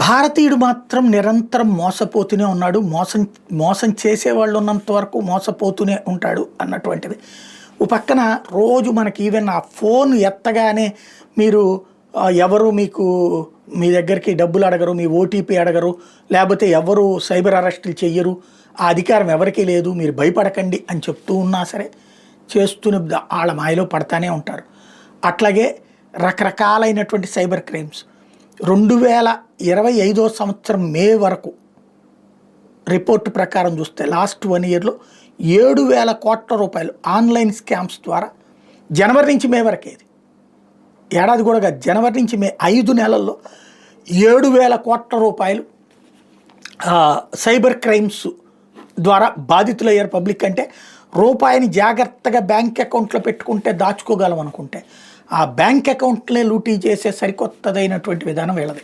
భారతీయుడు మాత్రం నిరంతరం మోసపోతూనే ఉన్నాడు. మోసం మోసం చేసేవాళ్ళు ఉన్నంత వరకు మోసపోతూనే ఉంటాడు అన్నటువంటిది. ఓ పక్కన రోజు మనకి ఈవెన్ ఆ ఫోన్ ఎత్తగానే మీరు ఎవరు మీకు మీ దగ్గరికి డబ్బులు అడగరు, మీ ఓటీపీ అడగరు, లేకపోతే ఎవరు సైబర్ అరెస్టులు చెయ్యరు, ఆ అధికారం ఎవరికీ లేదు, మీరు భయపడకండి అని చెప్తూ ఉన్నా సరే చేస్తూనే వాళ్ళ మాయలో పడతానే ఉంటారు. అట్లాగే రకరకాలైనటువంటి సైబర్ క్రైమ్స్ 2025 సంవత్సరం మే వరకు రిపోర్టు ప్రకారం చూస్తే లాస్ట్ 1 ఇయర్లో 7,000 కోట్ల రూపాయలు ఆన్లైన్ స్కామ్స్ ద్వారా జనవరి నుంచి మే వరకే, ఇది ఏడాది కూడా కాదు, జనవరి నుంచి మే 5 నెలల్లో 7,000 కోట్ల రూపాయలు సైబర్ క్రైమ్స్ ద్వారా బాధితులయ్యారు పబ్లిక్. అంటే రూపాయిని జాగ్రత్తగా బ్యాంక్ అకౌంట్లో పెట్టుకుంటే దాచుకోగలం అనుకుంటే ఆ బ్యాంక్ అకౌంట్లే లూటీ చేసే సరికొత్తదైనటువంటి విధానం వీళ్ళది.